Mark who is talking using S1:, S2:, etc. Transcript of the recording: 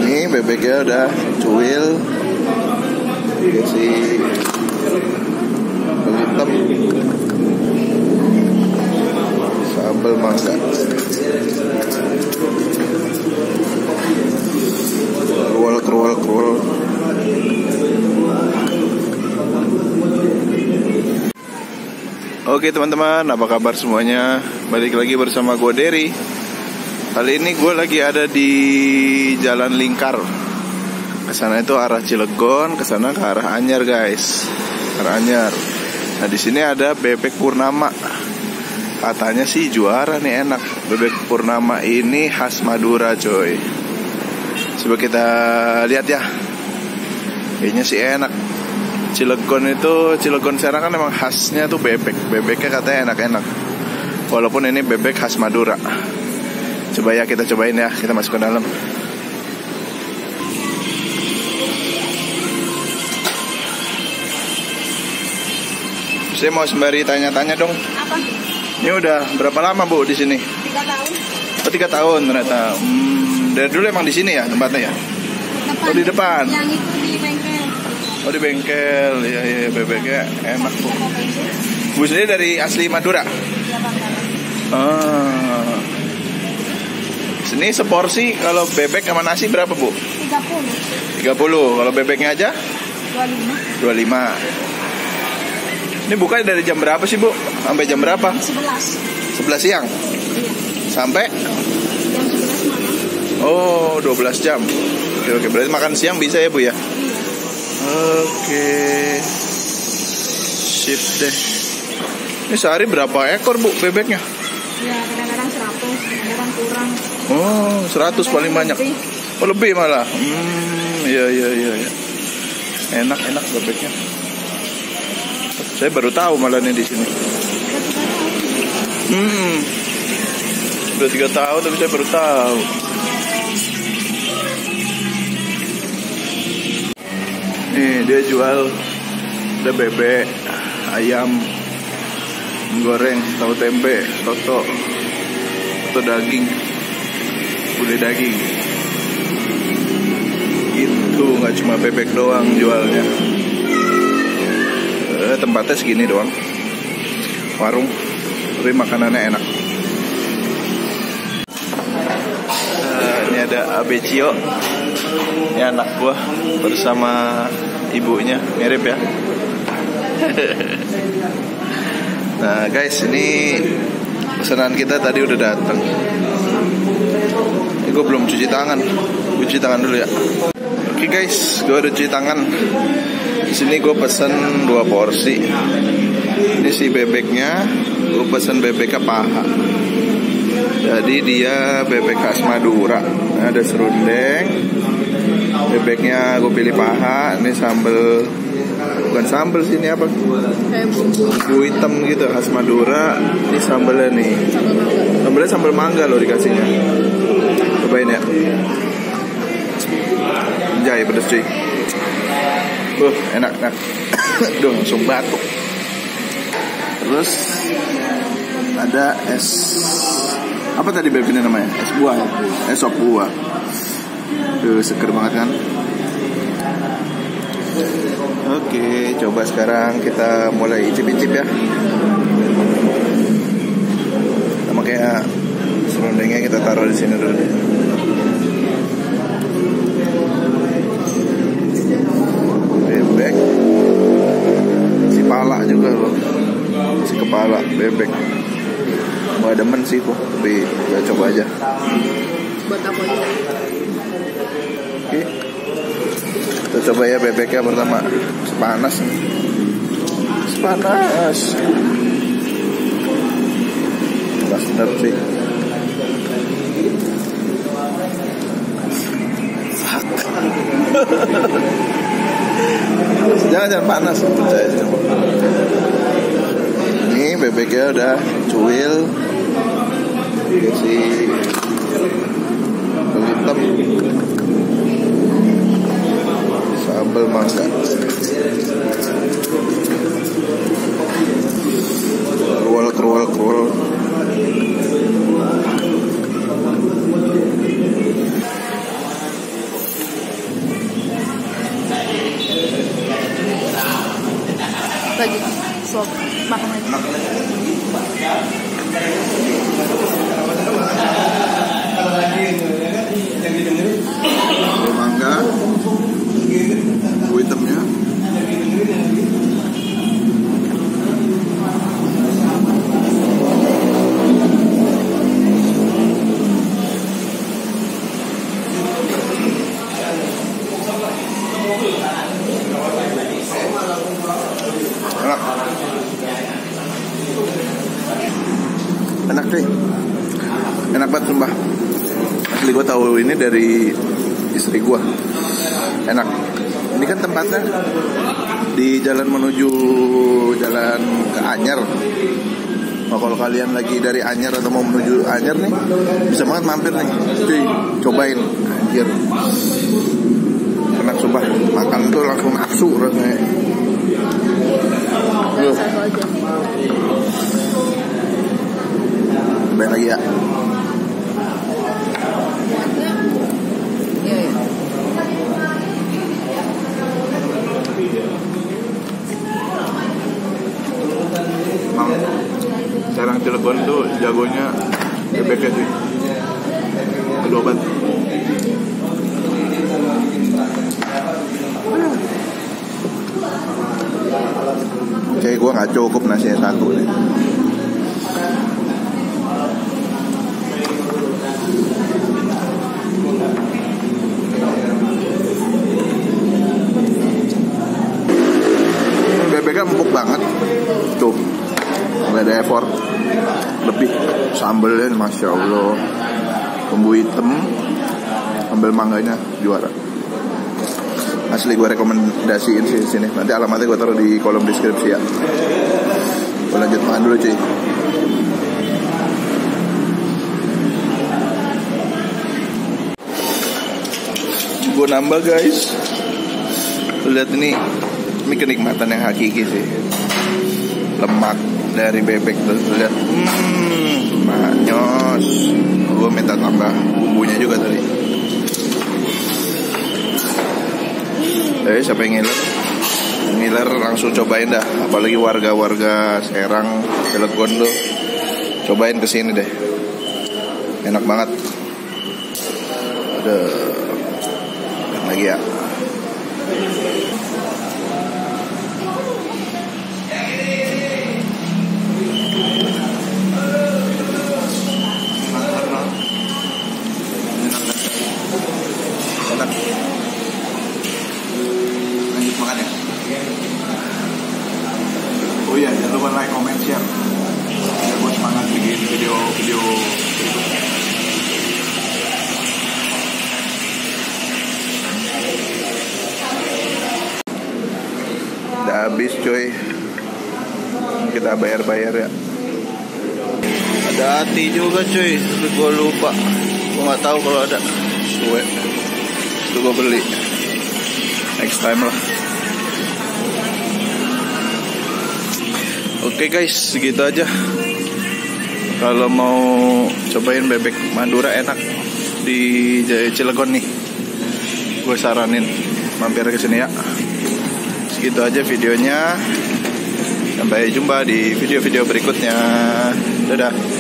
S1: Ini bebeknya udah cuil, kasih hitam, sambal mangga, kerual. Oke teman-teman, apa kabar semuanya? Balik lagi bersama gue Dery. Kali ini gue lagi ada di Jalan Lingkar. Kesana itu arah Cilegon, kesana ke arah Anyar guys. Arah Anyar. Nah di sini ada bebek Purnama. Katanya sih juara nih, enak. Bebek Purnama ini khas Madura coy. Coba kita lihat ya. Kayaknya sih enak. Cilegon Serang kan memang khasnya tuh bebek. Bebeknya katanya enak-enak. Walaupun ini bebek khas Madura. Coba ya kita cobain ya. Kita masuk ke dalam. Saya mau sembari tanya-tanya dong.
S2: Apa?
S1: Ini udah berapa lama Bu di sini?
S2: 3 tahun.
S1: Oh 3 tahun ternyata. Dari dulu emang di sini ya tempatnya ya?
S2: Depan.
S1: Oh di depan.
S2: Yang itu di bengkel.
S1: Oh di bengkel. Ya bebeknya enak Bu. Bu sendiri dari asli Madura?
S2: Ya Bangkalan.
S1: Sini seporsi kalau bebek sama nasi berapa Bu?
S2: 30.
S1: 30. Kalau bebeknya aja?
S2: 25.
S1: 25. Ini bukanya dari jam berapa sih Bu? Sampai jam berapa?
S2: 11.
S1: 11 siang?
S2: Iya.
S1: Sampai?
S2: Jam 11 malam.
S1: Oh 12 jam. Oke, berarti makan siang bisa ya Bu ya?
S2: Iya.
S1: Oke. Sip deh. Ini sehari berapa ekor Bu bebeknya?
S2: Ya kadang-kadang 100, kadang kurang.
S1: Oh 100 paling banyak. Oh lebih malah. Iya. Enak bebeknya. Saya baru tahu malah nih di sini. Udah 3 tahun tapi saya baru tahu. Nih dia jual ada bebek, ayam, goreng, tahu tempe, soto, daging, gulai daging. Itu nggak cuma bebek doang jualnya. Tempatnya segini doang. Warung, tapi makanannya enak. Ini ada Abecio. Ini anak gua bersama ibunya, mirip ya. Nah guys, ini pesanan kita tadi udah datang. Ini gue belum cuci tangan. Gue cuci tangan dulu ya. Oke guys, gue udah cuci tangan. Di sini gue pesen 2 porsi. Ini si bebeknya, gue pesen bebeknya paha. Jadi dia bebek khas Madura. Ada serundeng. Bebeknya gue pilih paha. Ini sambel, bukan sambel sih, ini apa?
S2: Kayak
S1: Bumbu hitam gitu khas Madura. Ini sambelnya nih. Sambelnya sambel mangga loh dikasihnya. Cobain ya. Anjay pedes cuy. Enak. Duh langsung batuk. Terus ada es, apa tadi bebeknya namanya? Es buah ya? Es sop buah. Seger banget kan? Oke, coba sekarang kita mulai icip-icip ya. Sama kayak serundengnya kita taruh di sini dulu. Bebek, si pala juga loh, si kepala bebek. Gak demen sih kok, tapi ya coba aja.
S2: buat apa aja?
S1: Oke, kita coba ya bebeknya pertama. Panas nih. Panas. Panas bener sih. Jangan panas, percaya sih. Ini bebeknya udah cuil, kasih hitam, sambal mangga, kerual.
S2: sop. Makan aja.
S1: Mangga, kue hitamnya. Enak. Enak sih. Enak banget sumpah. Asli gue tahu ini dari istri gue. Enak. Ini kan tempatnya di jalan menuju jalan ke Anyer. Nah, kalau kalian lagi dari Anyer atau mau menuju Anyer nih, bisa banget mampir nih. Cuy, cobain. Anjir. Enak sumpah. Makan tuh langsung nafsu rasanya.
S2: Satu aja.
S1: Cobain lagi ya.
S2: Iya.
S1: Emang Serang Cilegon tuh jagonya bebeknya sih. Aduh obat. Kayak gue gak cukup nasinya satu nih. Bebeknya empuk banget. Tuh, gak ada effort. Lebih sambelnya Masya Allah. Bumbu hitam, sambal mangganya juara. Asli gue rekomendasiin sih sini. Nanti alamatnya gue taruh di kolom deskripsi ya. Gue lanjut makan dulu cuy. Gue nambah guys. Lihat ini kenikmatan yang hakiki sih. Lemak dari bebek tuh. Lihat, manyos. Gue minta tambah bumbunya juga tadi. Siapa yang ngiler langsung cobain dah. Apalagi warga-warga Serang, Cilegon tuh, cobain kesini deh. Enak banget. Ada lagi ya. Enak. Lanjut makan ya. Oh iya, jangan lupa like, comment, share. Biar gue semangat bikin video berikutnya. Udah habis coy. Kita bayar ya. Ada hati juga coy, tapi gue lupa. Gue gak tahu kalau ada. Suwe. Itu gue beli. Next time lah. Oke guys, segitu aja. Kalau mau cobain bebek Madura enak di Cilegon nih, gue saranin mampir ke sini ya. Segitu aja videonya. Sampai jumpa di video-video berikutnya. Dadah.